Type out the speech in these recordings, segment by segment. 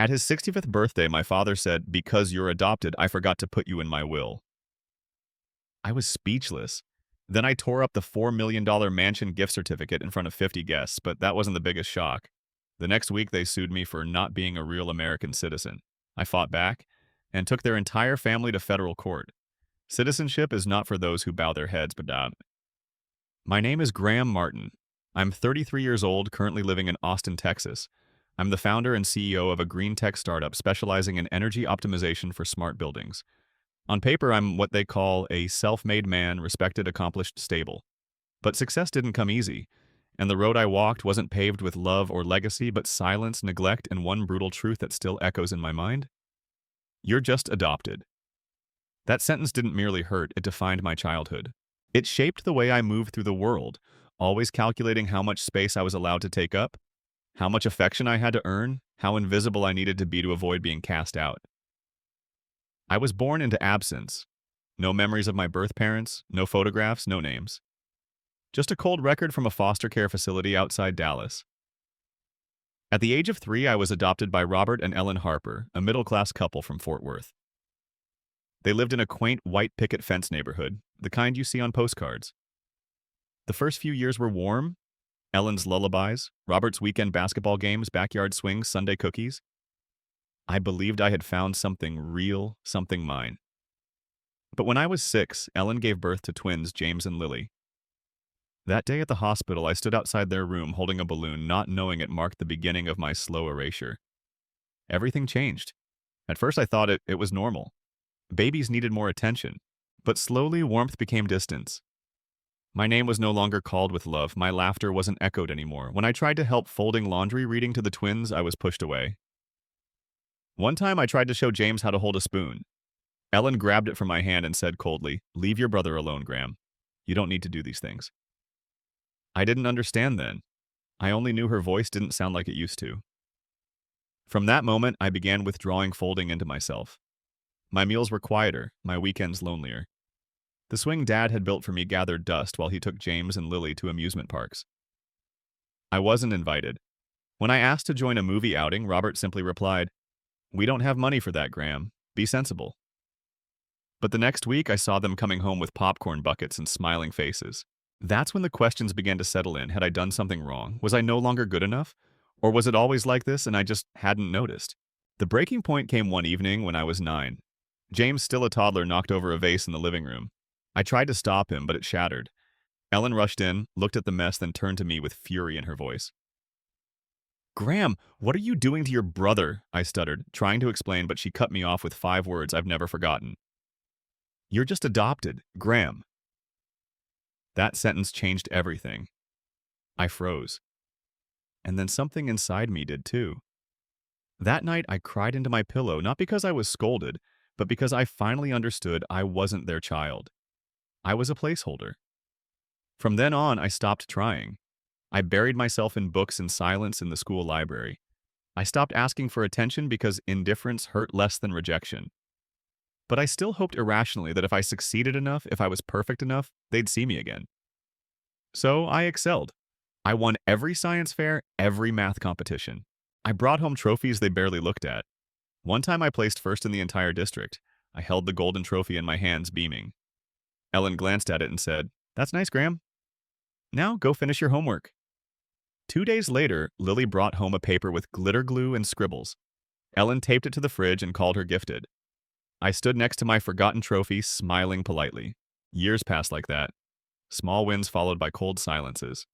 At his 65th birthday, my father said, "Because you're adopted, I forgot to put you in my will." I was speechless. Then I tore up the $4 million mansion gift certificate in front of 50 guests, but that wasn't the biggest shock. The next week, they sued me for not being a real American citizen. I fought back and took their entire family to federal court. Citizenship is not for those who bow their heads, but my name is Graham Martin. I'm 33 years old, currently living in Austin, Texas. I'm the founder and CEO of a green tech startup specializing in energy optimization for smart buildings. On paper, I'm what they call a self-made man, respected, accomplished, stable. But success didn't come easy, and the road I walked wasn't paved with love or legacy, but silence, neglect, and one brutal truth that still echoes in my mind. You're just adopted. That sentence didn't merely hurt, it defined my childhood. It shaped the way I moved through the world, always calculating how much space I was allowed to take up, how much affection I had to earn, how invisible I needed to be to avoid being cast out. I was born into absence. No memories of my birth parents, no photographs, no names. Just a cold record from a foster care facility outside Dallas. At the age of 3, I was adopted by Robert and Ellen Harper, a middle-class couple from Fort Worth. They lived in a quaint white picket fence neighborhood, the kind you see on postcards. The first few years were warm. Ellen's lullabies, Robert's weekend basketball games, backyard swings, Sunday cookies. I believed I had found something real, something mine. But when I was 6, Ellen gave birth to twins, James and Lily. That day at the hospital, I stood outside their room holding a balloon, not knowing it marked the beginning of my slow erasure. Everything changed. At first, I thought it was normal. Babies needed more attention. But slowly, warmth became distance. My name was no longer called with love. My laughter wasn't echoed anymore. When I tried to help folding laundry, reading to the twins, I was pushed away. One time, I tried to show James how to hold a spoon. Ellen grabbed it from my hand and said coldly, "Leave your brother alone, Graham. You don't need to do these things." I didn't understand then. I only knew her voice didn't sound like it used to. From that moment, I began withdrawing folding into myself. My meals were quieter, my weekends lonelier. The swing Dad had built for me gathered dust while he took James and Lily to amusement parks. I wasn't invited. When I asked to join a movie outing, Robert simply replied, "We don't have money for that, Graham. Be sensible." But the next week, I saw them coming home with popcorn buckets and smiling faces. That's when the questions began to settle in. Had I done something wrong? Was I no longer good enough? Or was it always like this and I just hadn't noticed? The breaking point came one evening when I was 9. James, still a toddler, knocked over a vase in the living room. I tried to stop him, but it shattered. Ellen rushed in, looked at the mess, then turned to me with fury in her voice. "Graham, what are you doing to your brother?" I stuttered, trying to explain, but she cut me off with 5 words I've never forgotten. "You're just adopted, Graham." That sentence changed everything. I froze. And then something inside me did too. That night, I cried into my pillow, not because I was scolded, but because I finally understood I wasn't their child. I was a placeholder. From then on, I stopped trying. I buried myself in books and silence in the school library. I stopped asking for attention because indifference hurt less than rejection. But I still hoped irrationally that if I succeeded enough, if I was perfect enough, they'd see me again. So I excelled. I won every science fair, every math competition. I brought home trophies they barely looked at. One time I placed first in the entire district. I held the golden trophy in my hands, beaming. Ellen glanced at it and said, "That's nice, Graham. Now go finish your homework." 2 days later, Lily brought home a paper with glitter glue and scribbles. Ellen taped it to the fridge and called her gifted. I stood next to my forgotten trophy, smiling politely. Years passed like that. Small wins followed by cold silences.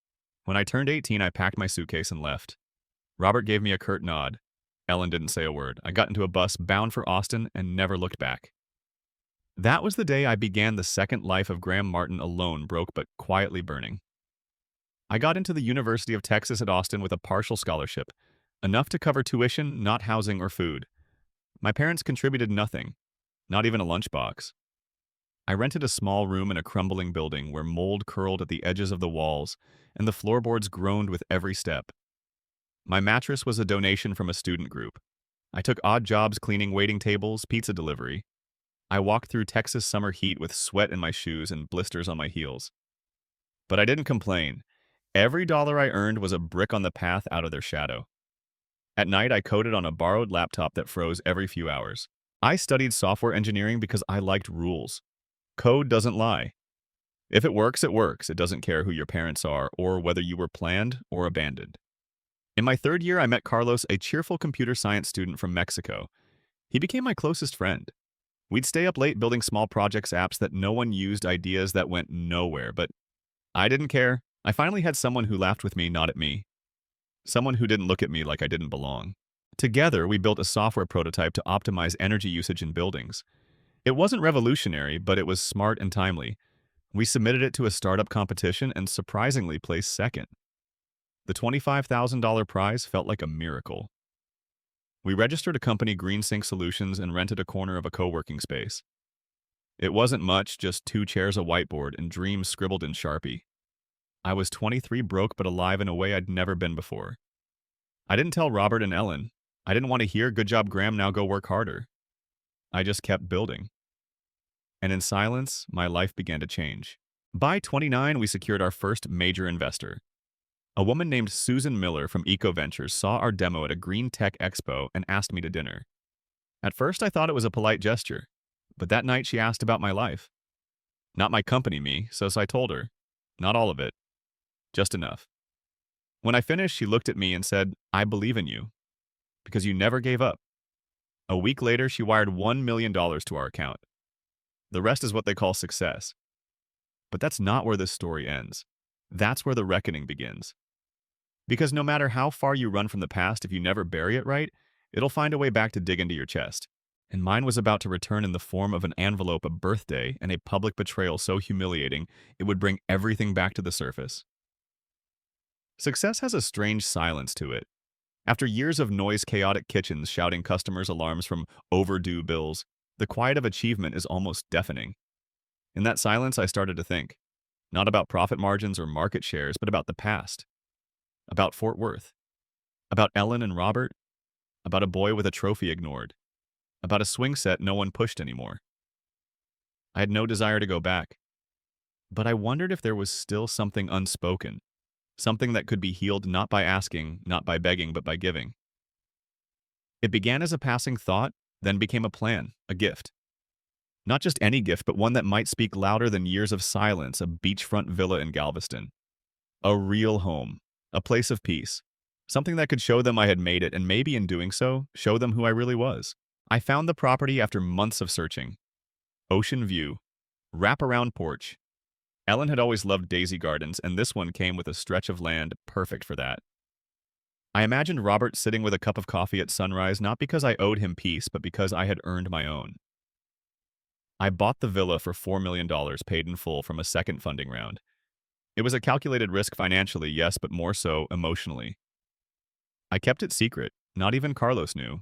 When I turned 18, I packed my suitcase and left. Robert gave me a curt nod. Ellen didn't say a word. I got into a bus bound for Austin and never looked back. That was the day I began the second life of Graham Martin, alone, broke but quietly burning. I got into the University of Texas at Austin with a partial scholarship, enough to cover tuition, not housing or food. My parents contributed nothing, not even a lunchbox. I rented a small room in a crumbling building where mold curled at the edges of the walls and the floorboards groaned with every step. My mattress was a donation from a student group. I took odd jobs cleaning waiting tables, pizza delivery. I walked through Texas summer heat with sweat in my shoes and blisters on my heels. But I didn't complain. Every dollar I earned was a brick on the path out of their shadow. At night, I coded on a borrowed laptop that froze every few hours. I studied software engineering because I liked rules. Code doesn't lie. If it works, it works. It doesn't care who your parents are or whether you were planned or abandoned. In my third year, I met Carlos, a cheerful computer science student from Mexico. He became my closest friend. We'd stay up late building small projects, apps that no one used, ideas that went nowhere, but I didn't care. I finally had someone who laughed with me, not at me. Someone who didn't look at me like I didn't belong. Together, we built a software prototype to optimize energy usage in buildings. It wasn't revolutionary, but it was smart and timely. We submitted it to a startup competition and surprisingly placed second. The $25,000 prize felt like a miracle. We registered a company, GreenSync Solutions, and rented a corner of a co-working space. It wasn't much, just 2 chairs, a whiteboard, and dreams scribbled in Sharpie. I was 23, broke but alive in a way I'd never been before. I didn't tell Robert and Ellen. I didn't want to hear, "Good job, Graham, now go work harder." I just kept building. And in silence, my life began to change. By 29, we secured our first major investor. A woman named Susan Miller from Eco Ventures saw our demo at a green tech expo and asked me to dinner. At first, I thought it was a polite gesture, but that night she asked about my life. Not my company, me, so I told her. Not all of it. Just enough. When I finished, she looked at me and said, "I believe in you, because you never gave up." A week later, she wired $1 million to our account. The rest is what they call success. But that's not where this story ends. That's where the reckoning begins. Because no matter how far you run from the past, if you never bury it right, it'll find a way back to dig into your chest. And mine was about to return in the form of an envelope, a birthday, and a public betrayal so humiliating it would bring everything back to the surface. Success has a strange silence to it. After years of noise, chaotic kitchens shouting customers' alarms from overdue bills, the quiet of achievement is almost deafening. In that silence, I started to think, not about profit margins or market shares, but about the past. About Fort Worth. About Ellen and Robert. About a boy with a trophy ignored. About a swing set no one pushed anymore. I had no desire to go back. But I wondered if there was still something unspoken. Something that could be healed not by asking, not by begging, but by giving. It began as a passing thought, then became a plan, a gift. Not just any gift, but one that might speak louder than years of silence, a beachfront villa in Galveston. A real home, a place of peace. Something that could show them I had made it, and maybe in doing so, show them who I really was. I found the property after months of searching. Ocean view. Wraparound porch. Ellen had always loved daisy gardens, and this one came with a stretch of land perfect for that. I imagined Robert sitting with a cup of coffee at sunrise, not because I owed him peace, but because I had earned my own. I bought the villa for $4 million, paid in full from a second funding round. It was a calculated risk financially, yes, but more so emotionally. I kept it secret. Not even Carlos knew.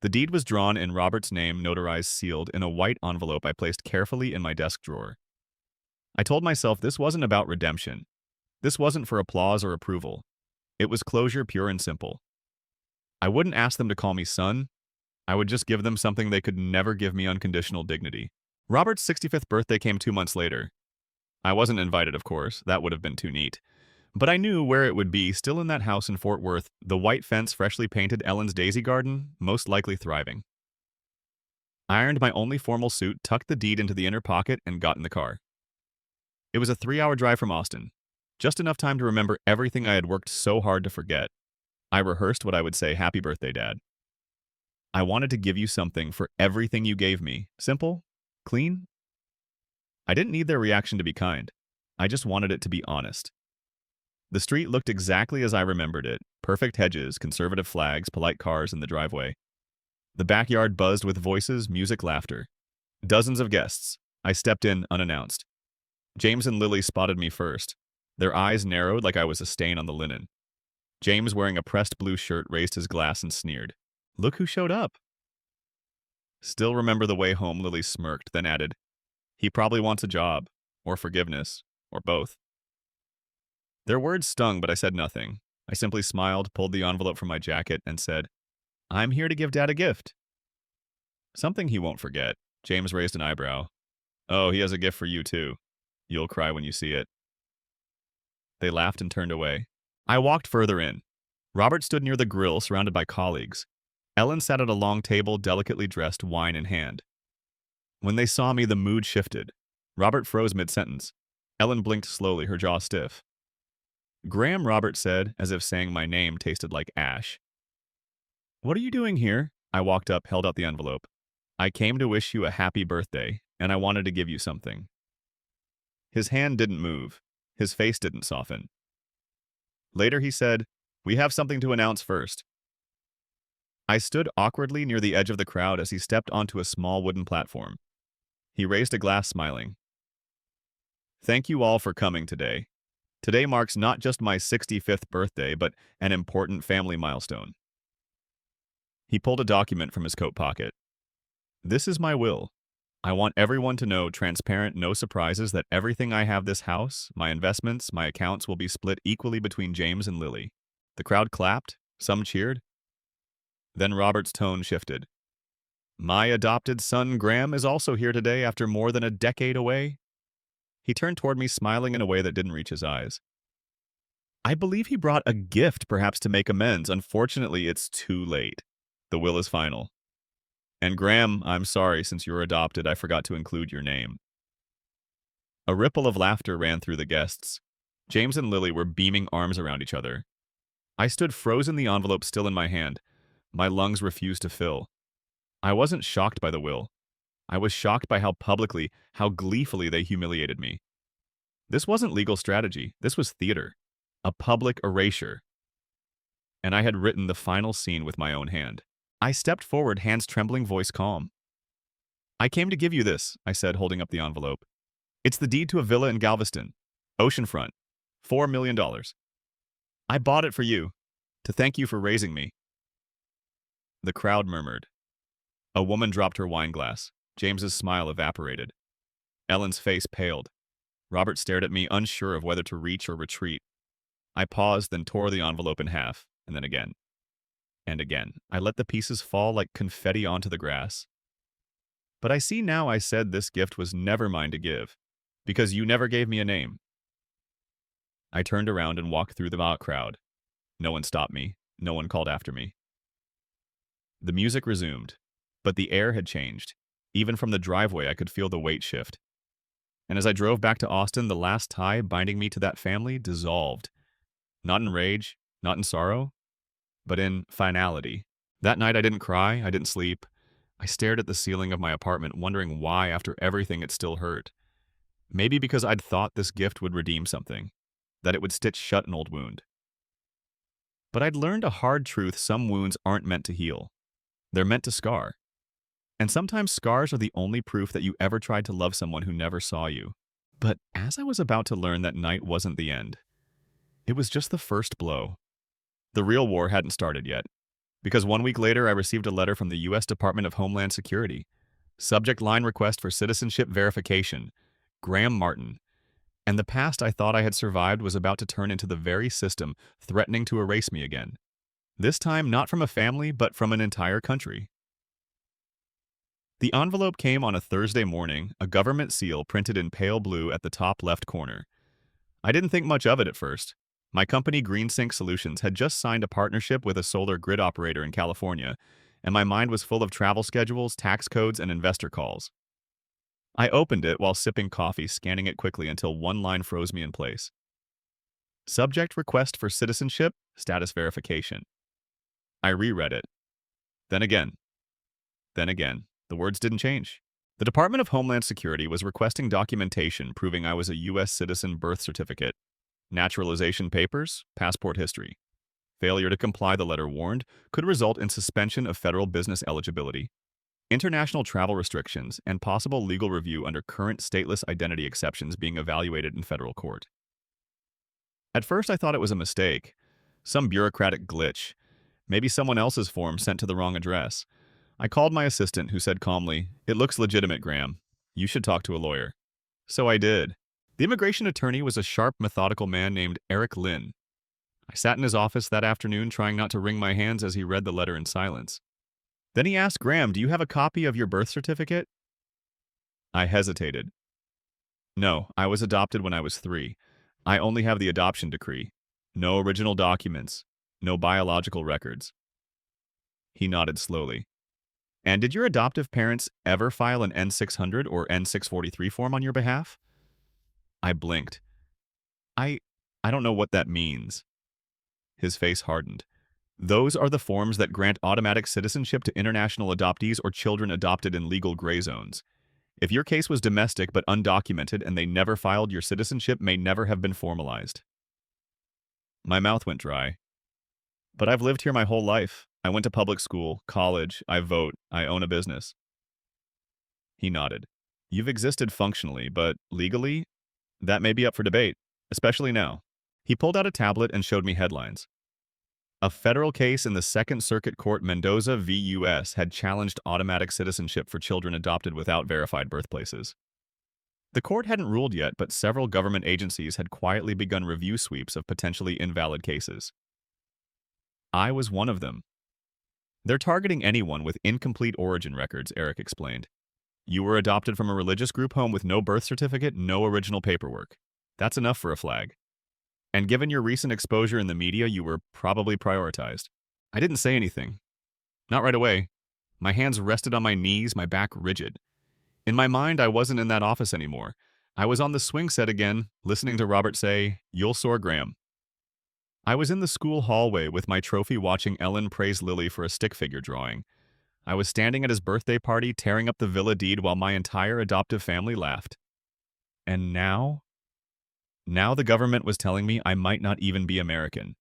The deed was drawn in Robert's name, notarized, sealed, in a white envelope I placed carefully in my desk drawer. I told myself this wasn't about redemption. This wasn't for applause or approval. It was closure, pure and simple. I wouldn't ask them to call me son. I would just give them something they could never give me: unconditional dignity. Robert's 65th birthday came 2 months later. I wasn't invited, of course. That would have been too neat. But I knew where it would be, still in that house in Fort Worth, the white fence freshly painted, Ellen's daisy garden, most likely thriving. I ironed my only formal suit, tucked the deed into the inner pocket, and got in the car. It was a 3-hour drive from Austin. Just enough time to remember everything I had worked so hard to forget. I rehearsed what I would say: "Happy birthday, Dad. I wanted to give you something for everything you gave me. Simple, clean." I didn't need their reaction to be kind. I just wanted it to be honest. The street looked exactly as I remembered it. Perfect hedges, conservative flags, polite cars in the driveway. The backyard buzzed with voices, music, laughter. Dozens of guests. I stepped in unannounced. James and Lily spotted me first. Their eyes narrowed like I was a stain on the linen. James, wearing a pressed blue shirt, raised his glass and sneered. "Look who showed up." "Still remember the way home," Lily smirked, then added, "He probably wants a job, or forgiveness, or both." Their words stung, but I said nothing. I simply smiled, pulled the envelope from my jacket, and said, "I'm here to give Dad a gift." "Something he won't forget." James raised an eyebrow. "Oh, he has a gift for you, too. You'll cry when you see it." They laughed and turned away. I walked further in. Robert stood near the grill, surrounded by colleagues. Ellen sat at a long table, delicately dressed, wine in hand. When they saw me, the mood shifted. Robert froze mid-sentence. Ellen blinked slowly, her jaw stiff. Graham, Robert said, as if saying my name tasted like ash. What are you doing here? I walked up, held out the envelope. I came to wish you a happy birthday, and I wanted to give you something. His hand didn't move. His face didn't soften. Later he said, we have something to announce first. I stood awkwardly near the edge of the crowd as he stepped onto a small wooden platform. He raised a glass, smiling. Thank you all for coming today. Today marks not just my 65th birthday, but an important family milestone. He pulled a document from his coat pocket. This is my will. I want everyone to know, transparent, no surprises, that everything I have, this house, my investments, my accounts, will be split equally between James and Lily. The crowd clapped, some cheered. Then Robert's tone shifted. My adopted son, Graham, is also here today after more than a decade away. He turned toward me, smiling in a way that didn't reach his eyes. I believe he brought a gift, perhaps to make amends. Unfortunately, it's too late. The will is final. And Graham, I'm sorry, since you're adopted, I forgot to include your name. A ripple of laughter ran through the guests. James and Lily were beaming arms around each other. I stood frozen, the envelope still in my hand. My lungs refused to fill. I wasn't shocked by the will. I was shocked by how publicly, how gleefully they humiliated me. This wasn't legal strategy. This was theater. A public erasure. And I had written the final scene with my own hand. I stepped forward, hands trembling, voice calm. I came to give you this, I said, holding up the envelope. It's the deed to a villa in Galveston. Oceanfront. $4 million. I bought it for you, to thank you for raising me. The crowd murmured. A woman dropped her wine glass. James's smile evaporated. Ellen's face paled. Robert stared at me, unsure of whether to reach or retreat. I paused, then tore the envelope in half, and then again. And again. I let the pieces fall like confetti onto the grass. But I see now, I said, this gift was never mine to give, because you never gave me a name. I turned around and walked through the mock crowd. No one stopped me. No one called after me. The music resumed, but the air had changed. Even from the driveway, I could feel the weight shift. And as I drove back to Austin, the last tie binding me to that family dissolved. Not in rage, not in sorrow, but in finality. That night I didn't cry, I didn't sleep. I stared at the ceiling of my apartment, wondering why, after everything, it still hurt. Maybe because I'd thought this gift would redeem something, that it would stitch shut an old wound. But I'd learned a hard truth: some wounds aren't meant to heal. They're meant to scar. And sometimes scars are the only proof that you ever tried to love someone who never saw you. But as I was about to learn, that night wasn't the end. It was just the first blow. The real war hadn't started yet, because 1 week later I received a letter from the U.S. Department of Homeland Security. Subject line: request for citizenship verification. Graham Martin. And the past I thought I had survived was about to turn into the very system threatening to erase me again. This time not from a family, but from an entire country. The envelope came on a Thursday morning, a government seal printed in pale blue at the top left corner. I didn't think much of it at first. My company, GreenSync Solutions, had just signed a partnership with a solar grid operator in California, and my mind was full of travel schedules, tax codes, and investor calls. I opened it while sipping coffee, scanning it quickly until one line froze me in place. Subject: request for citizenship, status verification. I reread it. Then again. Then again. The words didn't change. The Department of Homeland Security was requesting documentation proving I was a U.S. citizen: birth certificate, naturalization papers, passport history. Failure to comply, the letter warned, could result in suspension of federal business eligibility, international travel restrictions, and possible legal review under current stateless identity exceptions being evaluated in federal court. At first I thought it was a mistake, some bureaucratic glitch, maybe someone else's form sent to the wrong address. I called my assistant, who said calmly, "It looks legitimate, Graham. You should talk to a lawyer." So I did. The immigration attorney was a sharp, methodical man named Eric Lynn. I sat in his office that afternoon, trying not to wring my hands as he read the letter in silence. Then he asked, "Graham, do you have a copy of your birth certificate?" I hesitated. "No, I was adopted when I was 3. I only have the adoption decree. No original documents. No biological records. He nodded slowly. And did your adoptive parents ever file an N-600 or N-643 form on your behalf? I blinked. I... I don't know what that means. His face hardened. Those are the forms that grant automatic citizenship to international adoptees or children adopted in legal gray zones. If your case was domestic but undocumented and they never filed, your citizenship may never have been formalized. My mouth went dry. But I've lived here my whole life. I went to public school, college, I vote, I own a business. He nodded. You've existed functionally, but legally, that may be up for debate, especially now. He pulled out a tablet and showed me headlines. A federal case in the Second Circuit Court Mendoza v. U.S. had challenged automatic citizenship for children adopted without verified birthplaces. The court hadn't ruled yet, but several government agencies had quietly begun review sweeps of potentially invalid cases. I was one of them. They're targeting anyone with incomplete origin records, Eric explained. You were adopted from a religious group home with no birth certificate, no original paperwork. That's enough for a flag. And given your recent exposure in the media, you were probably prioritized. I didn't say anything. Not right away. My hands rested on my knees, my back rigid. In my mind, I wasn't in that office anymore. I was on the swing set again, listening to Robert say, "You'll soar, Graham." I was in the school hallway with my trophy watching Ellen praise Lily for a stick figure drawing. I was standing at his birthday party, tearing up the villa deed while my entire adoptive family laughed. And now? Now the government was telling me I might not even be American.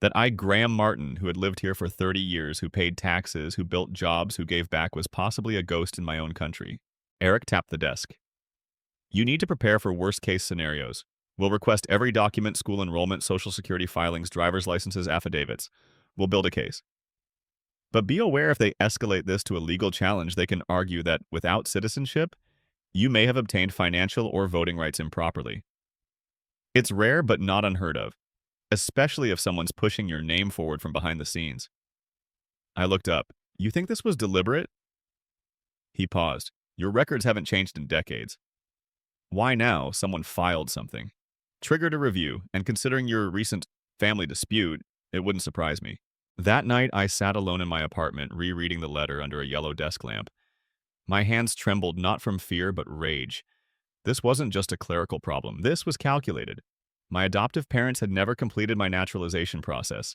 That I, Graham Martin, who had lived here for 30 years, who paid taxes, who built jobs, who gave back, was possibly a ghost in my own country. Eric tapped the desk. You need to prepare for worst-case scenarios. We'll request every document, school enrollment, social security filings, driver's licenses, affidavits. We'll build a case. But be aware if they escalate this to a legal challenge, they can argue that without citizenship, you may have obtained financial or voting rights improperly. It's rare but not unheard of, especially if someone's pushing your name forward from behind the scenes. I looked up. You think this was deliberate? He paused. Your records haven't changed in decades. Why now? Someone filed something. Triggered a review, and considering your recent family dispute, it wouldn't surprise me. That night, I sat alone in my apartment, rereading the letter under a yellow desk lamp. My hands trembled not from fear but rage. This wasn't just a clerical problem. This was calculated. My adoptive parents had never completed my naturalization process.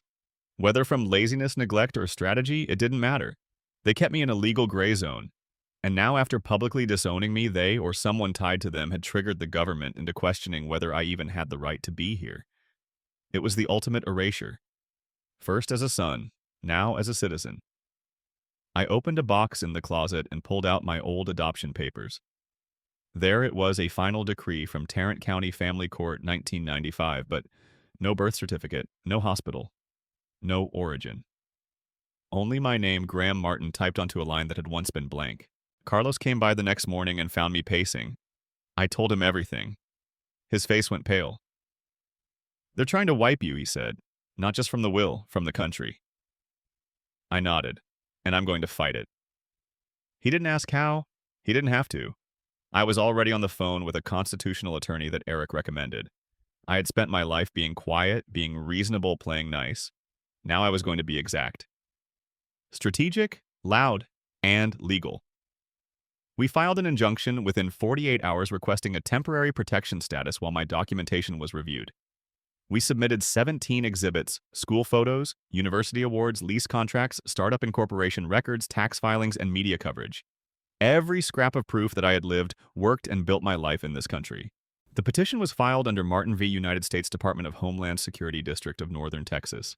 Whether from laziness, neglect, or strategy, it didn't matter. They kept me in a legal gray zone. And now, after publicly disowning me, they, or someone tied to them, had triggered the government into questioning whether I even had the right to be here. It was the ultimate erasure. First as a son, now as a citizen. I opened a box in the closet and pulled out my old adoption papers. There it was, a final decree from Tarrant County Family Court, 1995, but no birth certificate, no hospital, no origin. Only my name, Graham Martin, typed onto a line that had once been blank. Carlos came by the next morning and found me pacing. I told him everything. His face went pale. They're trying to wipe you, he said. Not just from the will, from the country. I nodded, and I'm going to fight it. He didn't ask how. He didn't have to. I was already on the phone with a constitutional attorney that Eric recommended. I had spent my life being quiet, being reasonable, playing nice. Now I was going to be exact. Strategic, loud, and legal. We filed an injunction within 48 hours requesting a temporary protection status while my documentation was reviewed. We submitted 17 exhibits, school photos, university awards, lease contracts, startup incorporation records, tax filings, and media coverage. Every scrap of proof that I had lived, worked, and built my life in this country. The petition was filed under Martin v. United States Department of Homeland Security District of Northern Texas.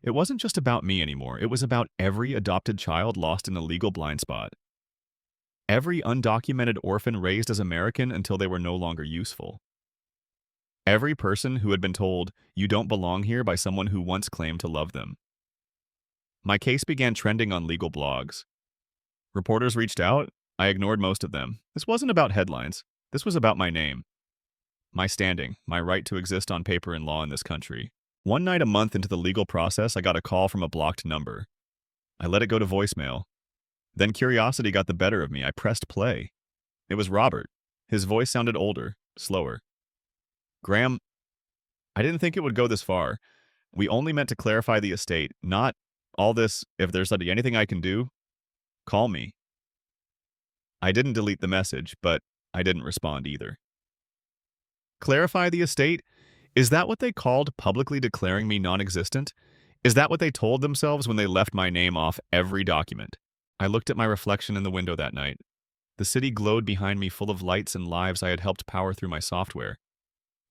It wasn't just about me anymore. It was about every adopted child lost in a legal blind spot. Every undocumented orphan raised as American until they were no longer useful. Every person who had been told, "You don't belong here," by someone who once claimed to love them. My case began trending on legal blogs. Reporters reached out. I ignored most of them. This wasn't about headlines. This was about my name. My standing, my right to exist on paper and law in this country. One night a month into the legal process, I got a call from a blocked number. I let it go to voicemail. Then curiosity got the better of me. I pressed play. It was Robert. His voice sounded older, slower. "Graham, I didn't think it would go this far. We only meant to clarify the estate, not all this, if there's anything I can do, call me. I didn't delete the message, but I didn't respond either. Clarify the estate? Is that what they called publicly declaring me non-existent? Is that what they told themselves when they left my name off every document? I looked at my reflection in the window that night. The city glowed behind me, full of lights and lives I had helped power through my software.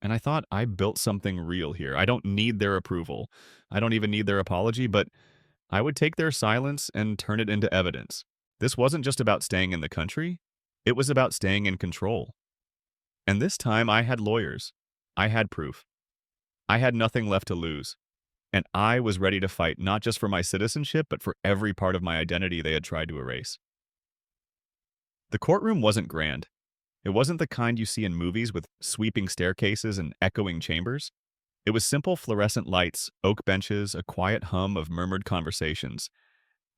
And I thought, I built something real here. I don't need their approval. I don't even need their apology, but I would take their silence and turn it into evidence. This wasn't just about staying in the country. It was about staying in control. And this time I had lawyers. I had proof. I had nothing left to lose. And I was ready to fight not just for my citizenship, but for every part of my identity they had tried to erase. The courtroom wasn't grand. It wasn't the kind you see in movies with sweeping staircases and echoing chambers. It was simple fluorescent lights, oak benches, a quiet hum of murmured conversations,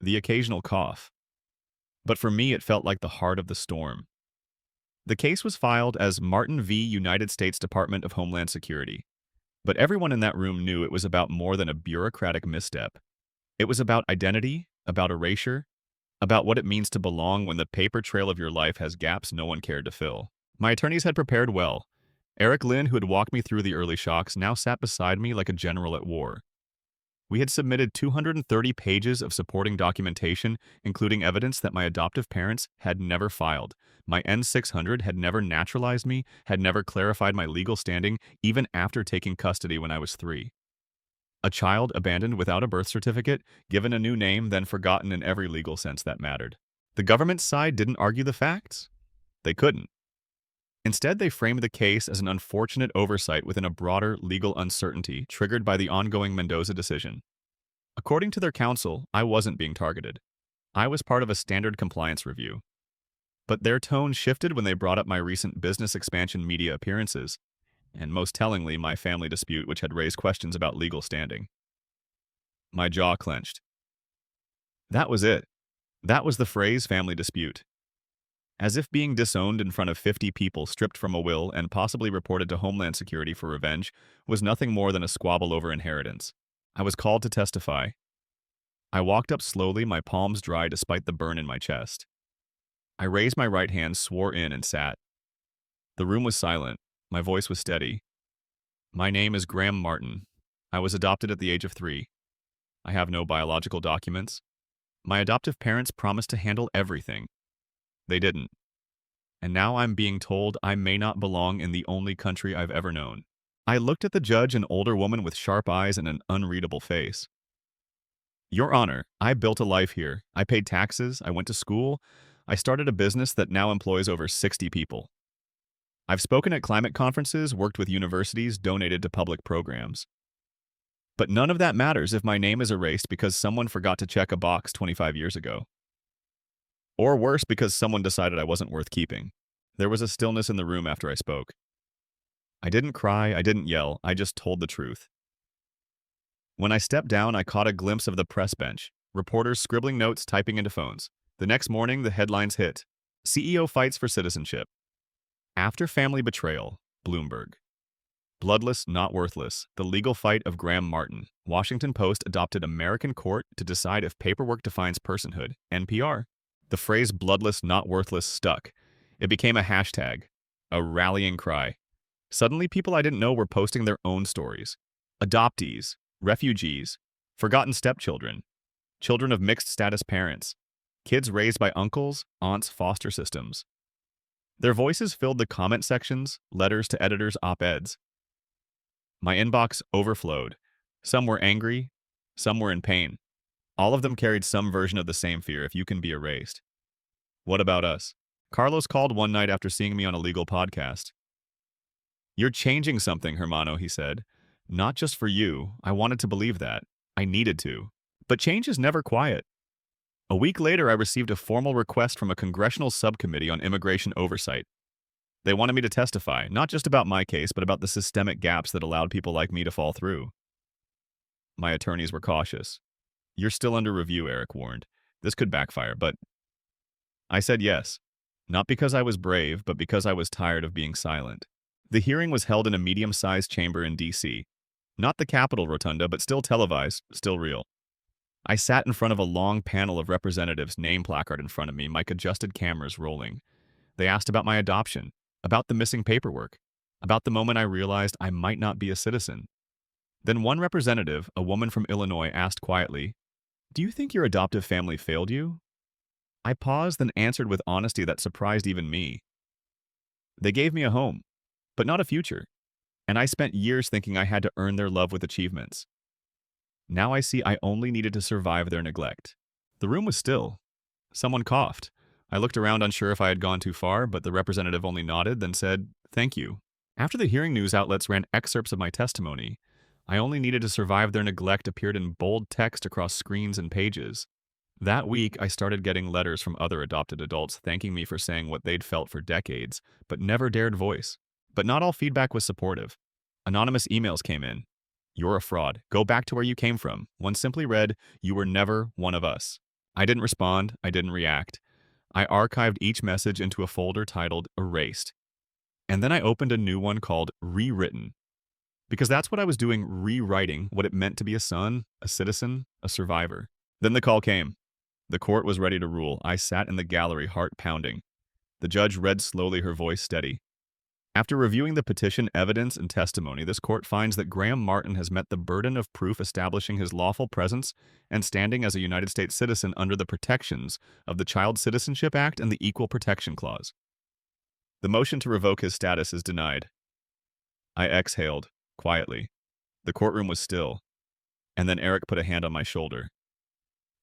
the occasional cough. But for me, it felt like the heart of the storm. The case was filed as Martin v. United States Department of Homeland Security. But everyone in that room knew it was about more than a bureaucratic misstep. It was about identity, about erasure, about what it means to belong when the paper trail of your life has gaps no one cared to fill. My attorneys had prepared well. Eric Lynn, who had walked me through the early shocks, now sat beside me like a general at war. We had submitted 230 pages of supporting documentation, including evidence that my adoptive parents had never filed. My N-600 had never naturalized me, had never clarified my legal standing, even after taking custody when I was 3. A child abandoned without a birth certificate, given a new name, then forgotten in every legal sense that mattered. The government's side didn't argue the facts. They couldn't. Instead, they framed the case as an unfortunate oversight within a broader legal uncertainty triggered by the ongoing Mendoza decision. According to their counsel, I wasn't being targeted. I was part of a standard compliance review. But their tone shifted when they brought up my recent business expansion media appearances, and most tellingly, my family dispute, which had raised questions about legal standing. My jaw clenched. That was it. That was the phrase family dispute. As if being disowned in front of 50 people stripped from a will and possibly reported to Homeland Security for revenge was nothing more than a squabble over inheritance. I was called to testify. I walked up slowly, my palms dry despite the burn in my chest. I raised my right hand, swore in, and sat. The room was silent. My voice was steady. My name is Graham Martin. I was adopted at the age of 3. I have no biological documents. My adoptive parents promised to handle everything. They didn't. And now I'm being told I may not belong in the only country I've ever known. I looked at the judge, an older woman with sharp eyes and an unreadable face. Your Honor, I built a life here. I paid taxes. I went to school. I started a business that now employs over 60 people. I've spoken at climate conferences, worked with universities, donated to public programs. But none of that matters if my name is erased because someone forgot to check a box 25 years ago. Or worse, because someone decided I wasn't worth keeping. There was a stillness in the room after I spoke. I didn't cry, I didn't yell, I just told the truth. When I stepped down, I caught a glimpse of the press bench, reporters scribbling notes, typing into phones. The next morning, the headlines hit. CEO fights for citizenship. After family betrayal, Bloomberg. Bloodless, not worthless, the legal fight of Graham Martin. Washington Post adopted American court to decide if paperwork defines personhood. NPR. The phrase bloodless, not worthless stuck. It became a hashtag, a rallying cry. Suddenly, people I didn't know were posting their own stories. Adoptees, refugees, forgotten stepchildren, children of mixed-status parents, kids raised by uncles, aunts, foster systems. Their voices filled the comment sections, letters to editors, op-eds. My inbox overflowed. Some were angry, some were in pain. All of them carried some version of the same fear: if you can be erased. What about us? Carlos called one night after seeing me on a legal podcast. You're changing something, Hermano, he said. Not just for you. I wanted to believe that. I needed to. But change is never quiet. A week later, I received a formal request from a congressional subcommittee on immigration oversight. They wanted me to testify, not just about my case, but about the systemic gaps that allowed people like me to fall through. My attorneys were cautious. You're still under review, Eric warned. This could backfire, but I said yes. Not because I was brave, but because I was tired of being silent. The hearing was held in a medium-sized chamber in D.C. Not the Capitol Rotunda, but still televised, still real. I sat in front of a long panel of representatives, name placard in front of me, mic adjusted cameras rolling. They asked about my adoption, about the missing paperwork, about the moment I realized I might not be a citizen. Then one representative, a woman from Illinois, asked quietly, "Do you think your adoptive family failed you?" I paused, then answered with honesty that surprised even me. They gave me a home, but not a future, and I spent years thinking I had to earn their love with achievements. Now I see I only needed to survive their neglect. The room was still. Someone coughed. I looked around unsure if I had gone too far, but the representative only nodded, then said, "Thank you." After the hearing news outlets ran excerpts of my testimony, I only needed to survive their neglect appeared in bold text across screens and pages. That week, I started getting letters from other adopted adults thanking me for saying what they'd felt for decades, but never dared voice. But not all feedback was supportive. Anonymous emails came in. "You're a fraud. Go back to where you came from." One simply read, "You were never one of us." I didn't respond. I didn't react. I archived each message into a folder titled Erased. And then I opened a new one called Rewritten. Because that's what I was doing, rewriting what it meant to be a son, a citizen, a survivor. Then the call came. The court was ready to rule. I sat in the gallery, heart pounding. The judge read slowly, her voice steady. After reviewing the petition, evidence, and testimony, this court finds that Graham Martin has met the burden of proof establishing his lawful presence and standing as a United States citizen under the protections of the Child Citizenship Act and the Equal Protection Clause. The motion to revoke his status is denied. I exhaled, quietly. The courtroom was still, and then Eric put a hand on my shoulder.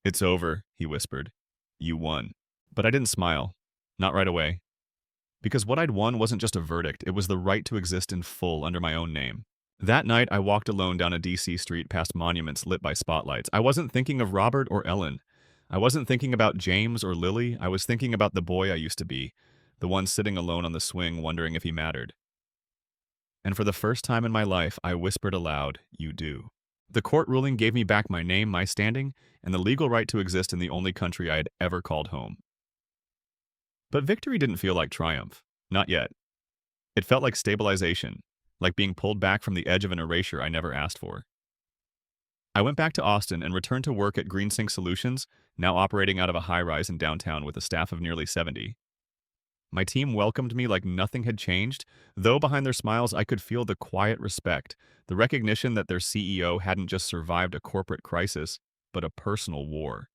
"It's over," he whispered. "You won." But I didn't smile. Not right away. Because what I'd won wasn't just a verdict, it was the right to exist in full under my own name. That night, I walked alone down a DC street past monuments lit by spotlights. I wasn't thinking of Robert or Ellen. I wasn't thinking about James or Lily. I was thinking about the boy I used to be, the one sitting alone on the swing wondering if he mattered. And for the first time in my life, I whispered aloud, "You do." The court ruling gave me back my name, my standing, and the legal right to exist in the only country I had ever called home. But victory didn't feel like triumph. Not yet. It felt like stabilization, like being pulled back from the edge of an erasure I never asked for. I went back to Austin and returned to work at GreenSync Solutions, now operating out of a high-rise in downtown with a staff of nearly 70. My team welcomed me like nothing had changed, though behind their smiles I could feel the quiet respect, the recognition that their CEO hadn't just survived a corporate crisis, but a personal war.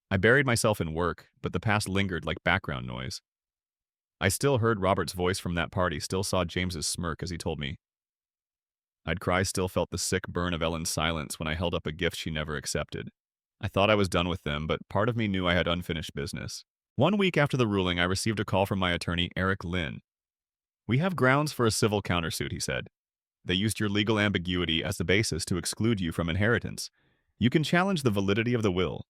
I buried myself in work, but the past lingered like background noise. I still heard Robert's voice from that party, still saw James's smirk as he told me. I'd cry, still felt the sick burn of Ellen's silence when I held up a gift she never accepted. I thought I was done with them, but part of me knew I had unfinished business. 1 week after the ruling, I received a call from my attorney, Eric Lynn. "We have grounds for a civil countersuit," he said. "They used your legal ambiguity as the basis to exclude you from inheritance. You can challenge the validity of the will."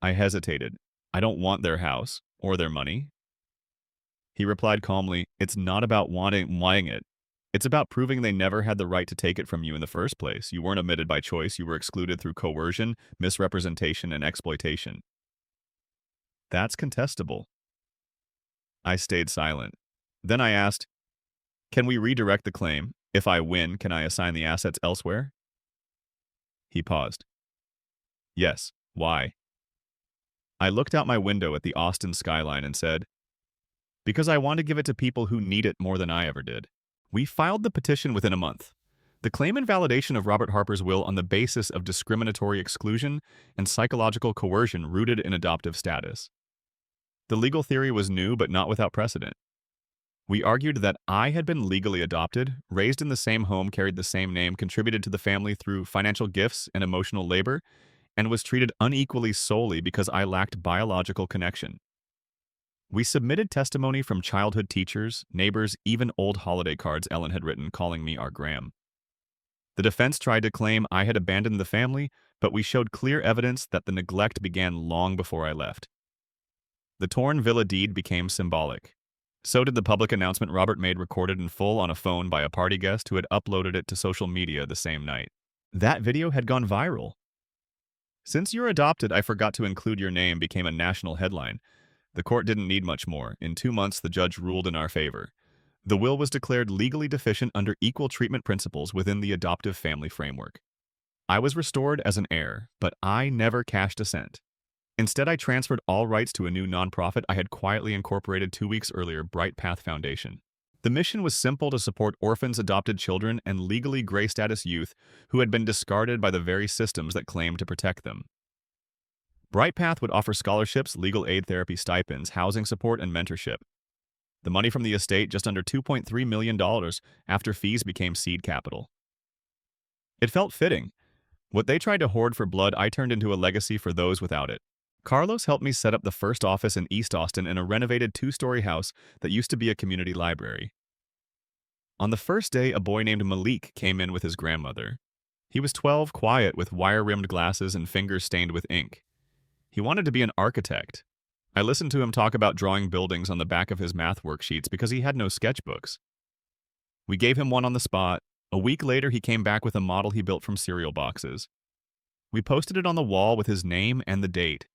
I hesitated. "I don't want their house or their money." He replied calmly, "It's not about wanting it. It's about proving they never had the right to take it from you in the first place. You weren't omitted by choice. You were excluded through coercion, misrepresentation, and exploitation." "That's contestable." I stayed silent. Then I asked, "Can we redirect the claim? If I win, can I assign the assets elsewhere?" He paused. "Yes. Why?" I looked out my window at the Austin skyline and said, "Because I want to give it to people who need it more than I ever did." We filed the petition within a month. The claim invalidation of Robert Harper's will on the basis of discriminatory exclusion and psychological coercion rooted in adoptive status. The legal theory was new but not without precedent. We argued that I had been legally adopted, raised in the same home, carried the same name, contributed to the family through financial gifts and emotional labor, and was treated unequally solely because I lacked biological connection. We submitted testimony from childhood teachers, neighbors, even old holiday cards Ellen had written calling me our Graham. The defense tried to claim I had abandoned the family, but we showed clear evidence that the neglect began long before I left. The torn villa deed became symbolic. So did the public announcement Robert made, recorded in full on a phone by a party guest who had uploaded it to social media the same night. That video had gone viral. "Since you're adopted, I forgot to include your name" became a national headline. The court didn't need much more. In 2 months, the judge ruled in our favor. The will was declared legally deficient under equal treatment principles within the adoptive family framework. I was restored as an heir, but I never cashed a cent. Instead, I transferred all rights to a new nonprofit I had quietly incorporated 2 weeks earlier, Bright Path Foundation. The mission was simple: to support orphans, adopted children, and legally gray status youth who had been discarded by the very systems that claimed to protect them. Bright Path would offer scholarships, legal aid, therapy stipends, housing support, and mentorship. The money from the estate, just under $2.3 million after fees, became seed capital. It felt fitting. What they tried to hoard for blood, I turned into a legacy for those without it. Carlos helped me set up the first office in East Austin in a renovated 2-story house that used to be a community library. On the first day, a boy named Malik came in with his grandmother. He was 12, quiet, with wire-rimmed glasses and fingers stained with ink. He wanted to be an architect. I listened to him talk about drawing buildings on the back of his math worksheets because he had no sketchbooks. We gave him one on the spot. A week later, he came back with a model he built from cereal boxes. We posted it on the wall with his name and the date.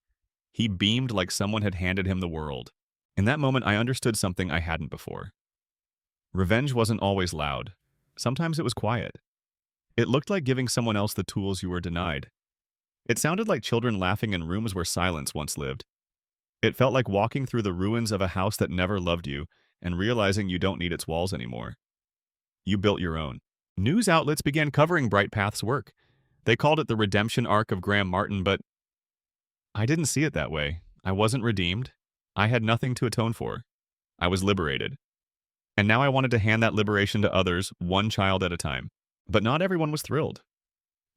He beamed like someone had handed him the world. In that moment, I understood something I hadn't before. Revenge wasn't always loud. Sometimes it was quiet. It looked like giving someone else the tools you were denied. It sounded like children laughing in rooms where silence once lived. It felt like walking through the ruins of a house that never loved you and realizing you don't need its walls anymore. You built your own. News outlets began covering Bright Path's work. They called it the redemption arc of Graham Martin, but I didn't see it that way. I wasn't redeemed. I had nothing to atone for. I was liberated. And now I wanted to hand that liberation to others, one child at a time. But not everyone was thrilled.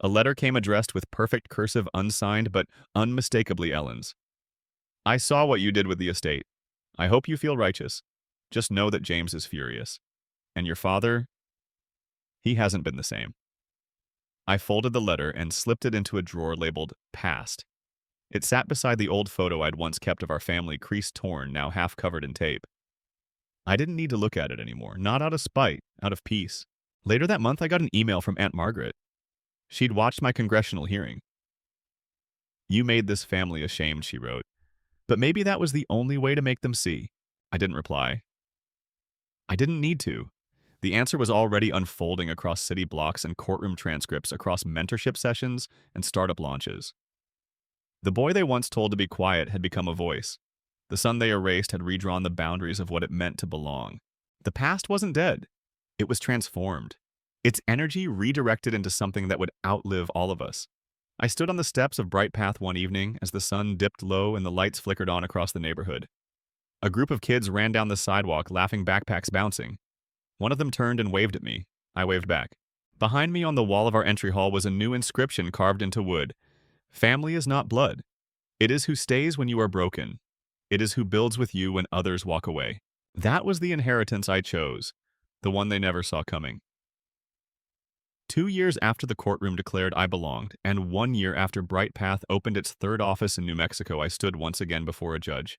A letter came addressed with perfect cursive, unsigned, but unmistakably Ellen's. I saw what you did with the estate. I hope you feel righteous. Just know that James is furious. And your father? He hasn't been the same. I folded the letter and slipped it into a drawer labeled Past. It sat beside the old photo I'd once kept of our family, creased, torn, now half covered in tape. I didn't need to look at it anymore, not out of spite, out of peace. Later that month, I got an email from Aunt Margaret. She'd watched my congressional hearing. You made this family ashamed, she wrote. But maybe that was the only way to make them see. I didn't reply. I didn't need to. The answer was already unfolding across city blocks and courtroom transcripts, across mentorship sessions and startup launches. The boy they once told to be quiet had become a voice. The son they erased had redrawn the boundaries of what it meant to belong. The past wasn't dead. It was transformed. Its energy redirected into something that would outlive all of us. I stood on the steps of Bright Path one evening as the sun dipped low and the lights flickered on across the neighborhood. A group of kids ran down the sidewalk, laughing, backpacks bouncing. One of them turned and waved at me. I waved back. Behind me on the wall of our entry hall was a new inscription carved into wood. Family is not blood. It is who stays when you are broken. It is who builds with you when others walk away. That was the inheritance I chose, the one they never saw coming. 2 years after the courtroom declared I belonged, and 1 year after Bright Path opened its third office in New Mexico, I stood once again before a judge.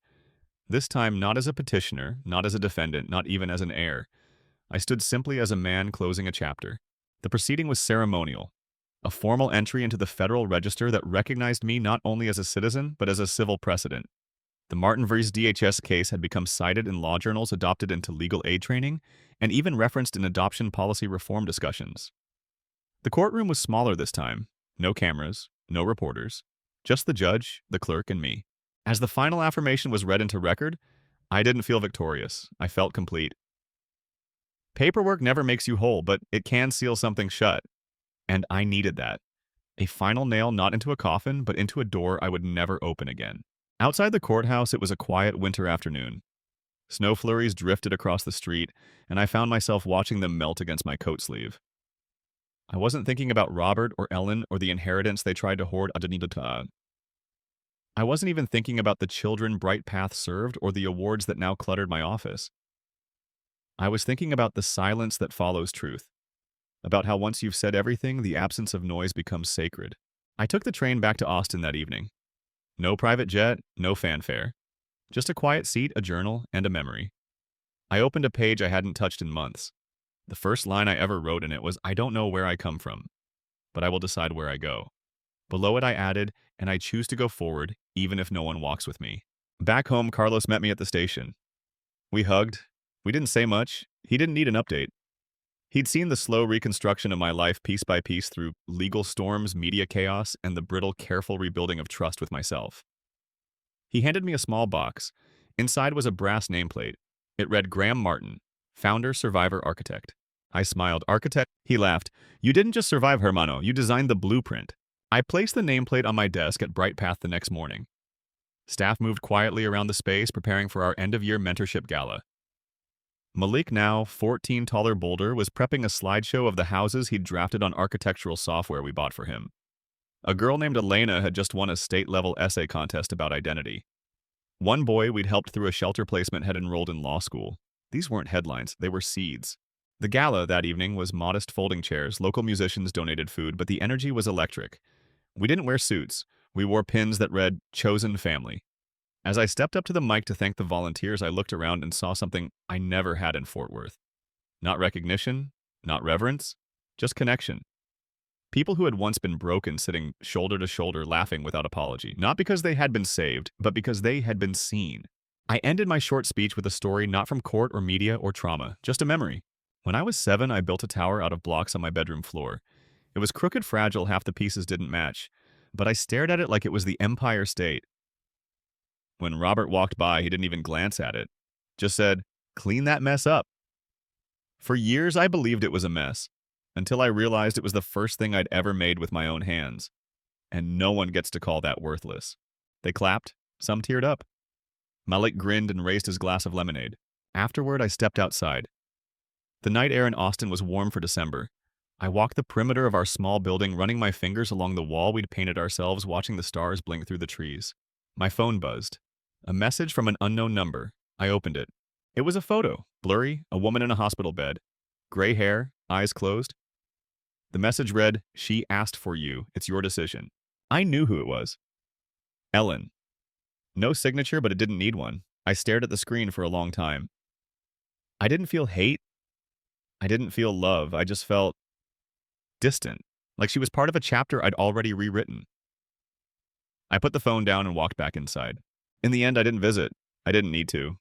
This time not as a petitioner, not as a defendant, not even as an heir. I stood simply as a man closing a chapter. The proceeding was ceremonial, a formal entry into the Federal Register that recognized me not only as a citizen, but as a civil precedent. The Martin vs. DHS case had become cited in law journals, adopted into legal aid training, and even referenced in adoption policy reform discussions. The courtroom was smaller this time. No cameras, no reporters, just the judge, the clerk, and me. As the final affirmation was read into record, I didn't feel victorious. I felt complete. Paperwork never makes you whole, but it can seal something shut. And I needed that. A final nail not into a coffin, but into a door I would never open again. Outside the courthouse, it was a quiet winter afternoon. Snow flurries drifted across the street, and I found myself watching them melt against my coat sleeve. I wasn't thinking about Robert or Ellen or the inheritance they tried to hoard. I wasn't even thinking about the children Bright Path served or the awards that now cluttered my office. I was thinking about the silence that follows truth, about how once you've said everything, the absence of noise becomes sacred. I took the train back to Austin that evening. No private jet, no fanfare. Just a quiet seat, a journal, and a memory. I opened a page I hadn't touched in months. The first line I ever wrote in it was, I don't know where I come from, but I will decide where I go. Below it I added, and I choose to go forward, even if no one walks with me. Back home, Carlos met me at the station. We hugged. We didn't say much. He didn't need an update. He'd seen the slow reconstruction of my life piece by piece through legal storms, media chaos, and the brittle, careful rebuilding of trust with myself. He handed me a small box. Inside was a brass nameplate. It read Graham Martin, founder, survivor, architect. I smiled. Architect? He laughed. You didn't just survive, Hermano. You designed the blueprint. I placed the nameplate on my desk at Bright Path the next morning. Staff moved quietly around the space, preparing for our end-of-year mentorship gala. Malik, now 14 taller boulder, was prepping a slideshow of the houses he'd drafted on architectural software we bought for him. A girl named Elena had just won a state-level essay contest about identity. One boy we'd helped through a shelter placement had enrolled in law school. These weren't headlines, they were seeds. The gala that evening was modest folding chairs, local musicians donated food, but the energy was electric. We didn't wear suits. We wore pins that read, Chosen Family. As I stepped up to the mic to thank the volunteers, I looked around and saw something I never had in Fort Worth. Not recognition, not reverence, just connection. People who had once been broken sitting shoulder to shoulder laughing without apology, not because they had been saved, but because they had been seen. I ended my short speech with a story not from court or media or trauma, just a memory. When I was 7, I built a tower out of blocks on my bedroom floor. It was crooked, fragile, half the pieces didn't match, but I stared at it like it was the Empire State. When Robert walked by, he didn't even glance at it. Just said, "Clean that mess up." For years, I believed it was a mess, until I realized it was the first thing I'd ever made with my own hands. And no one gets to call that worthless. They clapped, some teared up. Malik grinned and raised his glass of lemonade. Afterward, I stepped outside. The night air in Austin was warm for December. I walked the perimeter of our small building, running my fingers along the wall we'd painted ourselves, watching the stars blink through the trees. My phone buzzed. A message from an unknown number. I opened it. It was a photo, blurry, a woman in a hospital bed. Gray hair, eyes closed. The message read, "She asked for you. It's your decision." I knew who it was. Ellen. No signature, but it didn't need one. I stared at the screen for a long time. I didn't feel hate. I didn't feel love. I just felt distant, like she was part of a chapter I'd already rewritten. I put the phone down and walked back inside. In the end, I didn't visit. I didn't need to.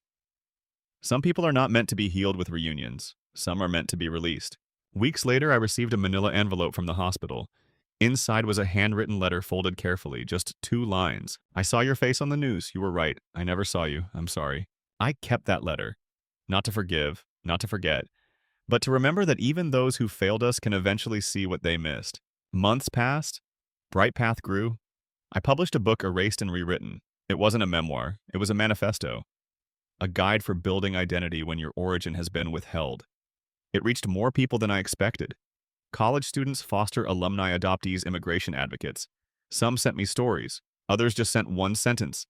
Some people are not meant to be healed with reunions. Some are meant to be released. Weeks later, I received a manila envelope from the hospital. Inside was a handwritten letter folded carefully, just 2 lines. "I saw your face on the news. You were right. I never saw you. I'm sorry." I kept that letter. Not to forgive, not to forget, but to remember that even those who failed us can eventually see what they missed. Months passed. Bright Path grew. I published a book erased and rewritten. It wasn't a memoir. It was a manifesto. A guide for building identity when your origin has been withheld. It reached more people than I expected. College students, foster alumni, adoptees, immigration advocates. Some sent me stories. Others just sent one sentence.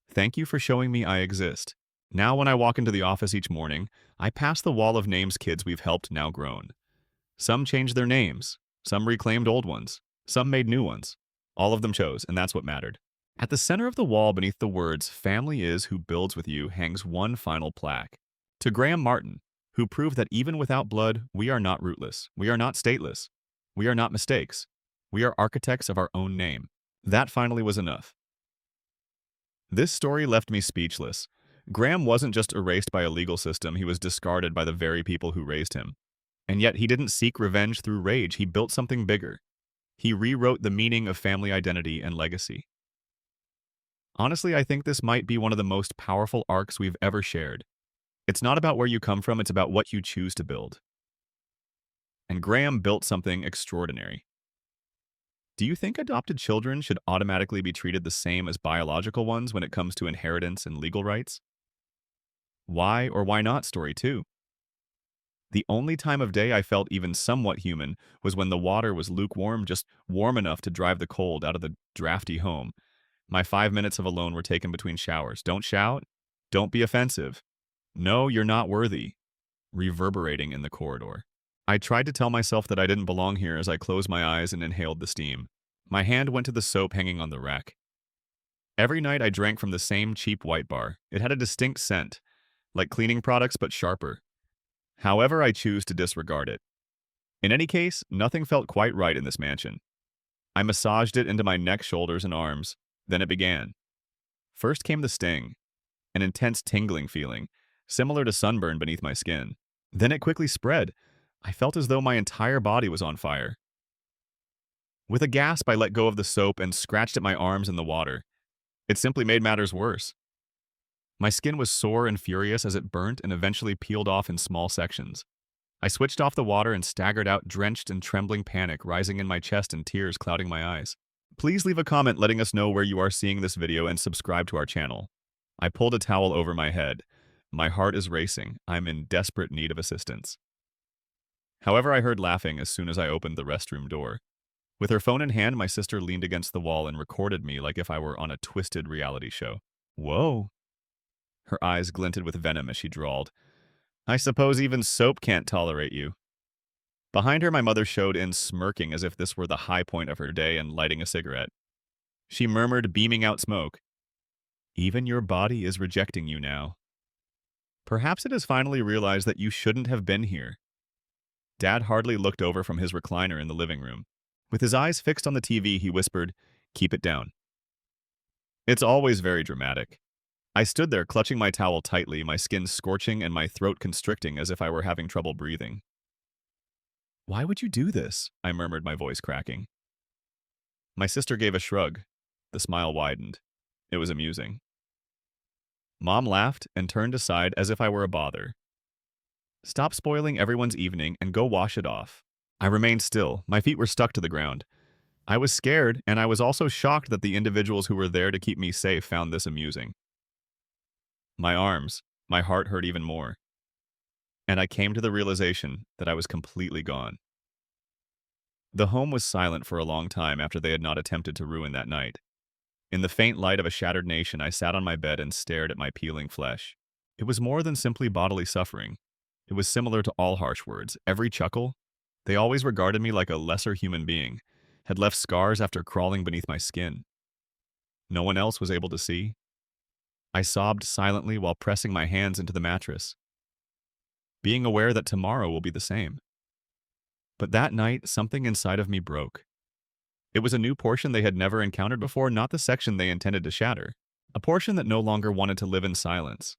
"Thank you for showing me I exist." Now when I walk into the office each morning, I pass the wall of names kids we've helped now grown. Some changed their names. Some reclaimed old ones. Some made new ones. All of them chose, and that's what mattered. At the center of the wall beneath the words, "Family is who builds with you," hangs one final plaque. To Graham Martin, who proved that even without blood, we are not rootless. We are not stateless. We are not mistakes. We are architects of our own name. That finally was enough. This story left me speechless. Graham wasn't just erased by a legal system, he was discarded by the very people who raised him. And yet he didn't seek revenge through rage, he built something bigger. He rewrote the meaning of family identity and legacy. Honestly, I think this might be one of the most powerful arcs we've ever shared. It's not about where you come from, it's about what you choose to build. And Graham built something extraordinary. Do you think adopted children should automatically be treated the same as biological ones when it comes to inheritance and legal rights? Why or why not story 2. The only time of day I felt even somewhat human was when the water was lukewarm, just warm enough to drive the cold out of the drafty home. My 5 minutes of alone were taken between showers. Don't shout. Don't be offensive. No, you're not worthy. Reverberating in the corridor. I tried to tell myself that I didn't belong here as I closed my eyes and inhaled the steam. My hand went to the soap hanging on the rack. Every night I drank from the same cheap white bar. It had a distinct scent, like cleaning products but sharper. However, I choose to disregard it. In any case, nothing felt quite right in this mansion. I massaged it into my neck, shoulders, and arms. Then it began. First came the sting, an intense tingling feeling, similar to sunburn beneath my skin. Then it quickly spread. I felt as though my entire body was on fire. With a gasp, I let go of the soap and scratched at my arms in the water. It simply made matters worse. My skin was sore and furious as it burnt and eventually peeled off in small sections. I switched off the water and staggered out, drenched in trembling panic rising in my chest and tears clouding my eyes. Please leave a comment letting us know where you are seeing this video and subscribe to our channel. I pulled a towel over my head. My heart is racing. I'm in desperate need of assistance. However, I heard laughing as soon as I opened the restroom door. With her phone in hand, my sister leaned against the wall and recorded me like if I were on a twisted reality show. Whoa. Her eyes glinted with venom as she drawled, "I suppose even soap can't tolerate you." Behind her, my mother showed in, smirking as if this were the high point of her day and lighting a cigarette. She murmured, beaming out smoke, "Even your body is rejecting you now. Perhaps it has finally realized that you shouldn't have been here." Dad hardly looked over from his recliner in the living room. With his eyes fixed on the TV, he whispered, "Keep it down." It's always very dramatic. I stood there, clutching my towel tightly, my skin scorching and my throat constricting as if I were having trouble breathing. "Why would you do this?" I murmured, my voice cracking. My sister gave a shrug. The smile widened. It was amusing. Mom laughed and turned aside as if I were a bother. "Stop spoiling everyone's evening and go wash it off." I remained still. My feet were stuck to the ground. I was scared, and I was also shocked that the individuals who were there to keep me safe found this amusing. My heart hurt even more. And I came to the realization that I was completely gone. The home was silent for a long time after they had not attempted to ruin that night. In the faint light of a shattered nation, I sat on my bed and stared at my peeling flesh. It was more than simply bodily suffering. It was similar to all harsh words. Every chuckle, they always regarded me like a lesser human being, had left scars after crawling beneath my skin. No one else was able to see. I sobbed silently while pressing my hands into the mattress, being aware that tomorrow will be the same. But that night, something inside of me broke. It was a new portion they had never encountered before, not the section they intended to shatter. A portion that no longer wanted to live in silence.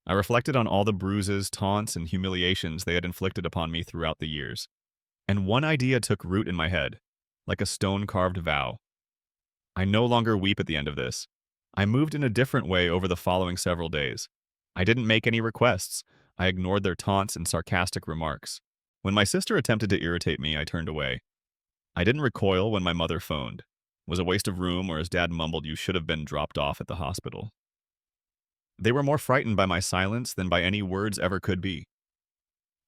I reflected on all the bruises, taunts, and humiliations they had inflicted upon me throughout the years. And one idea took root in my head, like a stone-carved vow. I no longer weep at the end of this. I moved in a different way over the following several days. I didn't make any requests. I ignored their taunts and sarcastic remarks. When my sister attempted to irritate me, I turned away. I didn't recoil when my mother phoned. It was a waste of room, or as Dad mumbled, "You should have been dropped off at the hospital." They were more frightened by my silence than by any words ever could be.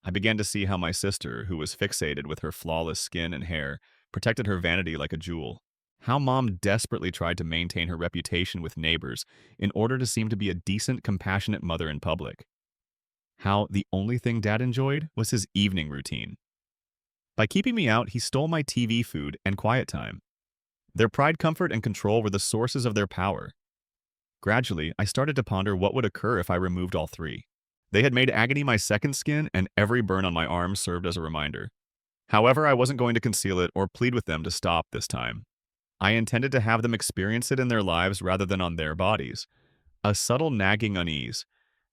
I began to see how my sister, who was fixated with her flawless skin and hair, protected her vanity like a jewel. How Mom desperately tried to maintain her reputation with neighbors in order to seem to be a decent, compassionate mother in public. How the only thing Dad enjoyed was his evening routine. By keeping me out, he stole my TV, food, and quiet time. Their pride, comfort, and control were the sources of their power. Gradually, I started to ponder what would occur if I removed all three. They had made agony my second skin, and every burn on my arm served as a reminder. However, I wasn't going to conceal it or plead with them to stop this time. I intended to have them experience it in their lives rather than on their bodies. A subtle nagging unease.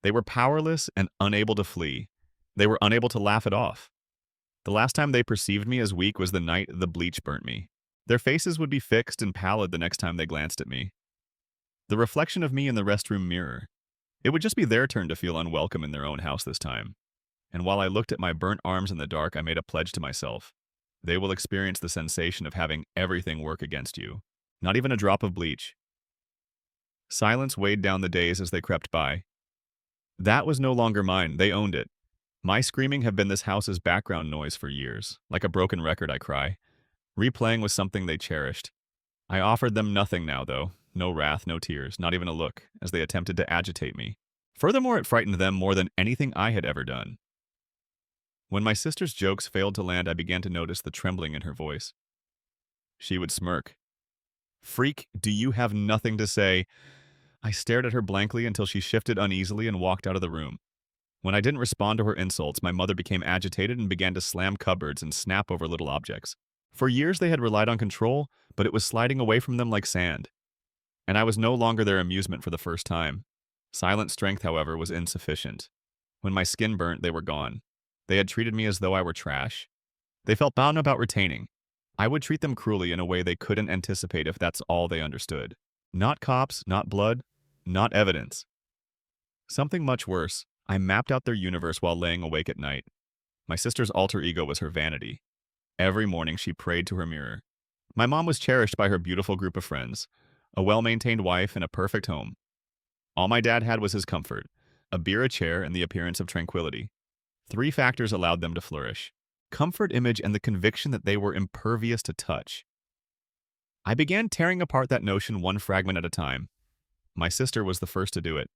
They were powerless and unable to flee. They were unable to laugh it off. The last time they perceived me as weak was the night the bleach burnt me. Their faces would be fixed and pallid the next time they glanced at me. The reflection of me in the restroom mirror. It would just be their turn to feel unwelcome in their own house this time. And while I looked at my burnt arms in the dark, I made a pledge to myself. They will experience the sensation of having everything work against you. Not even a drop of bleach. Silence weighed down the days as they crept by. That was no longer mine. They owned it. My screaming had been this house's background noise for years. Like a broken record, I cry. Replaying was something they cherished. I offered them nothing now, though. No wrath, no tears, not even a look, as they attempted to agitate me. Furthermore, it frightened them more than anything I had ever done. When my sister's jokes failed to land, I began to notice the trembling in her voice. She would smirk. "Freak, do you have nothing to say?" I stared at her blankly until she shifted uneasily and walked out of the room. When I didn't respond to her insults, my mother became agitated and began to slam cupboards and snap over little objects. For years they had relied on control, but it was sliding away from them like sand. And I was no longer their amusement for the first time. Silent strength, however, was insufficient. When my skin burnt, they were gone. They had treated me as though I were trash. They felt bound about retaining. I would treat them cruelly in a way they couldn't anticipate if that's all they understood. Not cops, not blood, not evidence. Something much worse. I mapped out their universe while laying awake at night. My sister's alter ego was her vanity. Every morning she prayed to her mirror. My mom was cherished by her beautiful group of friends, a well-maintained wife and a perfect home. All my dad had was his comfort, a beer, a chair, and the appearance of tranquility. Three factors allowed them to flourish: comfort, image, and the conviction that they were impervious to touch. I began tearing apart that notion one fragment at a time. My sister was the first to do it.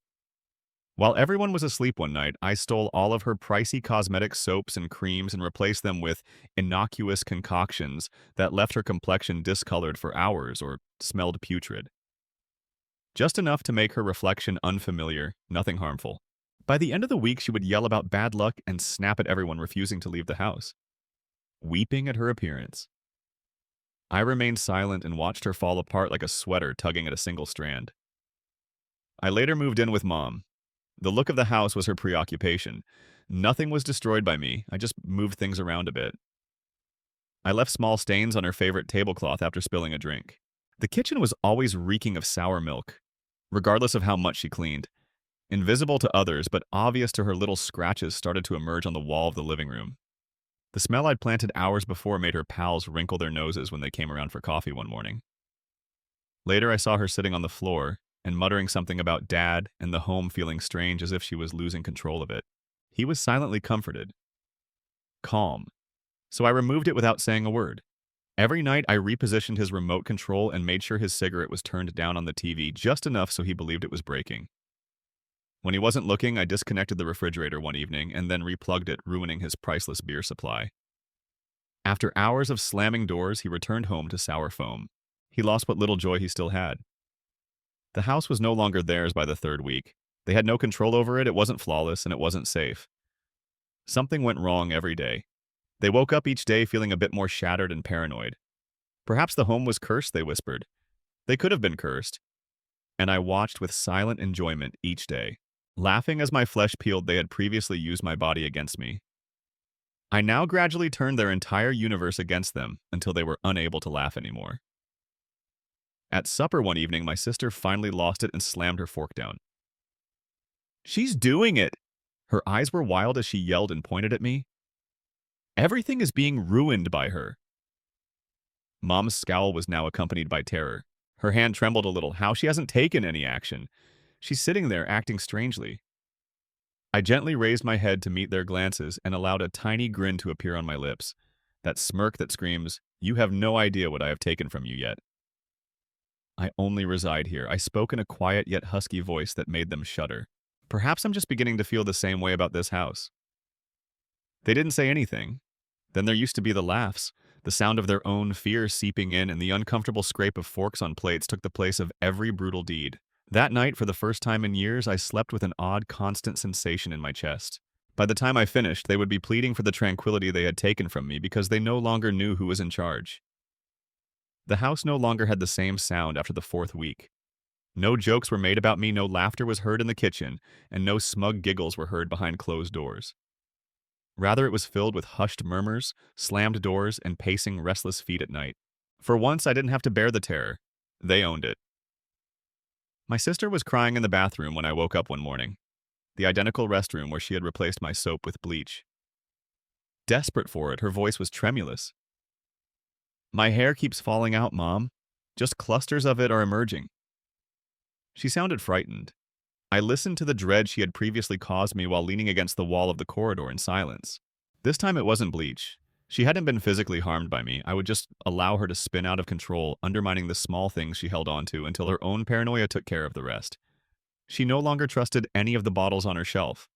While everyone was asleep one night, I stole all of her pricey cosmetic soaps and creams and replaced them with innocuous concoctions that left her complexion discolored for hours or smelled putrid. Just enough to make her reflection unfamiliar, nothing harmful. By the end of the week, she would yell about bad luck and snap at everyone refusing to leave the house, weeping at her appearance. I remained silent and watched her fall apart like a sweater tugging at a single strand. I later moved in with Mom. The look of the house was her preoccupation. Nothing was destroyed by me, I just moved things around a bit. I left small stains on her favorite tablecloth after spilling a drink. The kitchen was always reeking of sour milk, regardless of how much she cleaned. Invisible to others, but obvious to her, little scratches started to emerge on the wall of the living room. The smell I'd planted hours before made her pals wrinkle their noses when they came around for coffee one morning. Later, I saw her sitting on the floor and muttering something about Dad and the home feeling strange, as if she was losing control of it. He was silently comforted, calm, so I removed it without saying a word. Every night, I repositioned his remote control and made sure his cigarette was turned down on the TV just enough so he believed it was breaking. When he wasn't looking, I disconnected the refrigerator one evening and then replugged it, ruining his priceless beer supply. After hours of slamming doors, he returned home to sour foam. He lost what little joy he still had. The house was no longer theirs by the third week. They had no control over it, it wasn't flawless, and it wasn't safe. Something went wrong every day. They woke up each day feeling a bit more shattered and paranoid. Perhaps the home was cursed, they whispered. They could have been cursed. And I watched with silent enjoyment each day. Laughing as my flesh peeled, they had previously used my body against me. I now gradually turned their entire universe against them until they were unable to laugh anymore. At supper one evening, my sister finally lost it and slammed her fork down. "She's doing it!" Her eyes were wild as she yelled and pointed at me. "Everything is being ruined by her." Mom's scowl was now accompanied by terror. Her hand trembled a little. How she hasn't taken any action. She's sitting there acting strangely. I gently raised my head to meet their glances and allowed a tiny grin to appear on my lips. That smirk that screams, "You have no idea what I have taken from you yet." "I only reside here," I spoke in a quiet yet husky voice that made them shudder. Perhaps I'm just beginning to feel the same way about this house. They didn't say anything. Then there used to be the laughs, the sound of their own fear seeping in, and the uncomfortable scrape of forks on plates took the place of every brutal deed. That night, for the first time in years, I slept with an odd, constant sensation in my chest. By the time I finished, they would be pleading for the tranquility they had taken from me because they no longer knew who was in charge. The house no longer had the same sound after the fourth week. No jokes were made about me, no laughter was heard in the kitchen, and no smug giggles were heard behind closed doors. Rather, it was filled with hushed murmurs, slammed doors, and pacing restless feet at night. For once, I didn't have to bear the terror. They owned it. My sister was crying in the bathroom when I woke up one morning, the identical restroom where she had replaced my soap with bleach. Desperate for it, her voice was tremulous. "My hair keeps falling out, Mom. Just clusters of it are emerging." She sounded frightened. I listened to the dread she had previously caused me while leaning against the wall of the corridor in silence. This time it wasn't bleach. She hadn't been physically harmed by me. I would just allow her to spin out of control, undermining the small things she held onto until her own paranoia took care of the rest. She no longer trusted any of the bottles on her shelf.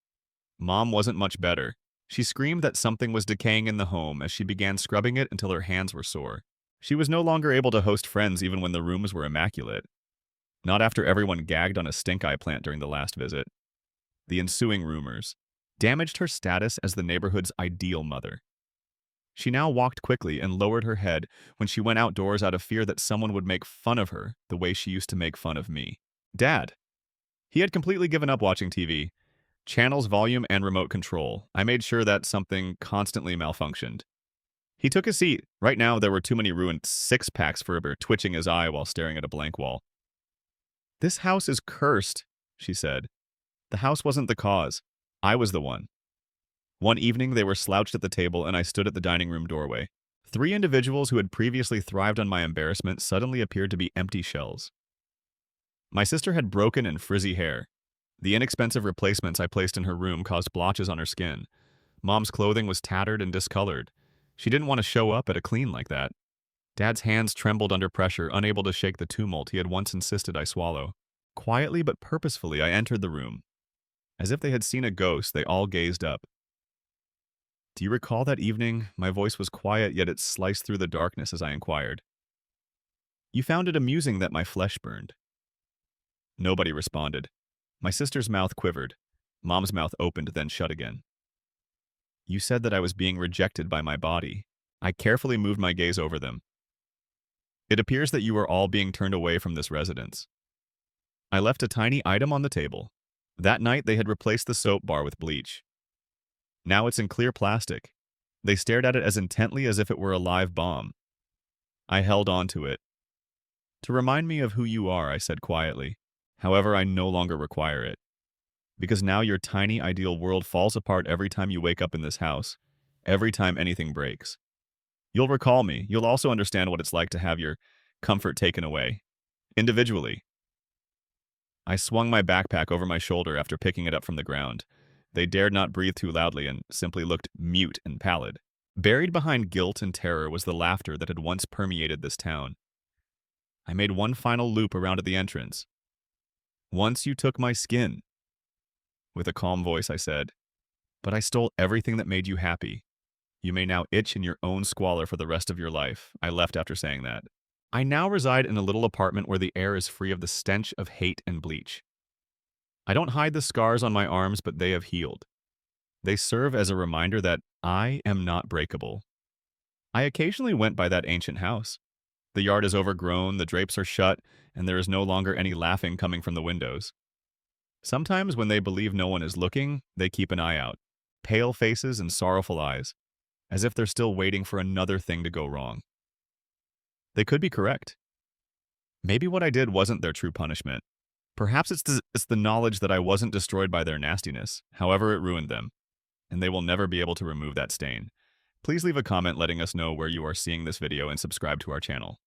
Mom wasn't much better. She screamed that something was decaying in the home as she began scrubbing it until her hands were sore. She was no longer able to host friends even when the rooms were immaculate. Not after everyone gagged on a stink-eye plant during the last visit. The ensuing rumors damaged her status as the neighborhood's ideal mother. She now walked quickly and lowered her head when she went outdoors out of fear that someone would make fun of her the way she used to make fun of me. Dad. He had completely given up watching TV. Channels, volume, and remote control. I made sure that something constantly malfunctioned. He took a seat. Right now, there were too many ruined six-packs for a twitching his eye while staring at a blank wall. This house is cursed, she said. The house wasn't the cause. I was the one. One evening, they were slouched at the table, and I stood at the dining room doorway. Three individuals who had previously thrived on my embarrassment suddenly appeared to be empty shells. My sister had broken and frizzy hair. The inexpensive replacements I placed in her room caused blotches on her skin. Mom's clothing was tattered and discolored. She didn't want to show up at a clean like that. Dad's hands trembled under pressure, unable to shake the tumult he had once insisted I swallow. Quietly but purposefully, I entered the room. As if they had seen a ghost, they all gazed up. Do you recall that evening? My voice was quiet, yet it sliced through the darkness as I inquired. You found it amusing that my flesh burned. Nobody responded. My sister's mouth quivered. Mom's mouth opened, then shut again. You said that I was being rejected by my body. I carefully moved my gaze over them. It appears that you are all being turned away from this residence. I left a tiny item on the table. That night, they had replaced the soap bar with bleach. Now it's in clear plastic. They stared at it as intently as if it were a live bomb. I held on to it. To remind me of who you are, I said quietly. However, I no longer require it. Because now your tiny ideal world falls apart every time you wake up in this house, every time anything breaks. You'll recall me. You'll also understand what it's like to have your comfort taken away. Individually. I swung my backpack over my shoulder after picking it up from the ground. They dared not breathe too loudly and simply looked mute and pallid. Buried behind guilt and terror was the laughter that had once permeated this town. I made one final loop around at the entrance. Once you took my skin. With a calm voice, I said, but I stole everything that made you happy. You may now itch in your own squalor for the rest of your life. I left after saying that. I now reside in a little apartment where the air is free of the stench of hate and bleach. I don't hide the scars on my arms, but they have healed. They serve as a reminder that I am not breakable. I occasionally went by that ancient house. The yard is overgrown, the drapes are shut, and there is no longer any laughing coming from the windows. Sometimes when they believe no one is looking, they keep an eye out. Pale faces and sorrowful eyes, as if they're still waiting for another thing to go wrong. They could be correct. Maybe what I did wasn't their true punishment. Perhaps it's the knowledge that I wasn't destroyed by their nastiness, however it ruined them, and they will never be able to remove that stain. Please leave a comment letting us know where you are seeing this video and subscribe to our channel.